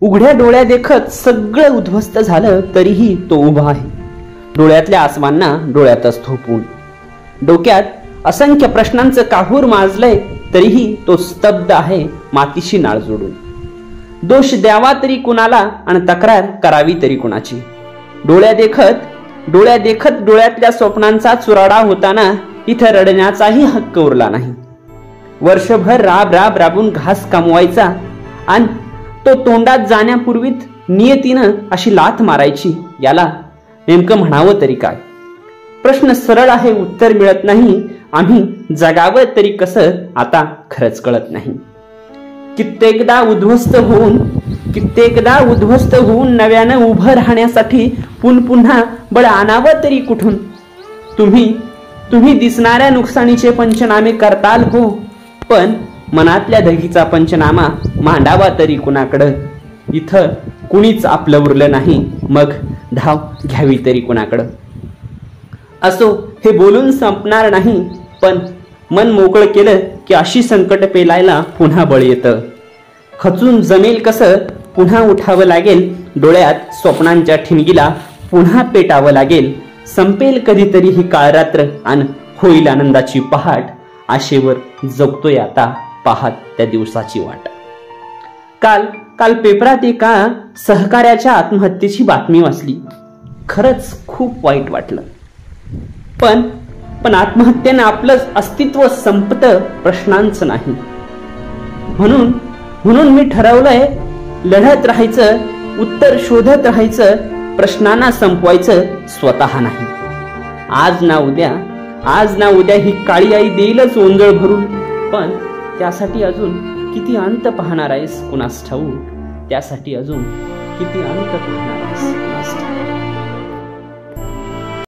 उघड्या डोळ्या देखत सगळं उद्ध्वस्त झालं तरीही तो उभा आहे, डोळ्यातल्या आसमांना डोळ्यातच थोपवून. डोक्यात असंख्य प्रश्नांचं काहूर माजलंय तरीही तो स्तब्ध आहे, मातीशी नाळ जोडून. दोष द्यावा तरी कुणाला आणि तक्रार करावी तरी कुणाची. डोळ्या देखत डोळ्यातल्या स्वप्नांचा चुराडा होताना इथं रडण्याचाही हक्क उरला नाही. वर्षभर राबून घास कमवायचा आणि तो तोंडात जाण्यापूर्वीच नियतीनं अशी लाथ मारायची. याला नेमकं म्हणावं तरी काय? प्रश्न सरळ आहे, उत्तर मिळत नाही. आम्ही जगावं तरी कसं आता खरंच कळत नाही. कित्येकदा उद्ध्वस्त होऊन नव्यानं उभं राहण्यासाठी पुन्हा बळ आणावं तरी कुठून? तुम्ही दिसणाऱ्या नुकसानीचे पंचनामे करताल हो, पण मनातल्या धगीचा पंचनामा मांडावा तरी कुणाकडं? इथं कुणीच आपलं उरलं नाही, मग धाव घ्यावी तरी कुणाकडं? असो, हे बोलून संपणार नाही, पण मन मोकळं केलं की अशी संकट पेलायला पुन्हा बळ येतं. खचून जमेल कसं पुन्हा उठावं लागेल, डोळ्यात स्वप्नांच्या ठिणगीला पुन्हा पेटावं लागेल. संपेल कधीतरी ही काळरात्र आणि होईल आनंदाची पहाट. आशेवर जगतोय आता पाहत त्या दिवसाची वाट. काल पेपरात एका सहकार्याच्या आत्महत्येची बातमी वाचली. खरंच खूप वाईट वाटलं. पण आत्महत्येनं आपलं अस्तित्व संपतं, प्रश्नांचं नाही. म्हणून मी ठरवलंय, लढत राहायचं, उत्तर शोधत राहायचं, प्रश्नांना संपवायचं स्वतः नाही. आज ना उद्या ही काळी आई देईलच ओंजळ भरून, पण त्यासाठी अजून किती अंत पाहणार आहेस कुणास ठाऊक? त्यासाठी अजून किती अंत पाहणार आहेस कुणास ठाऊक?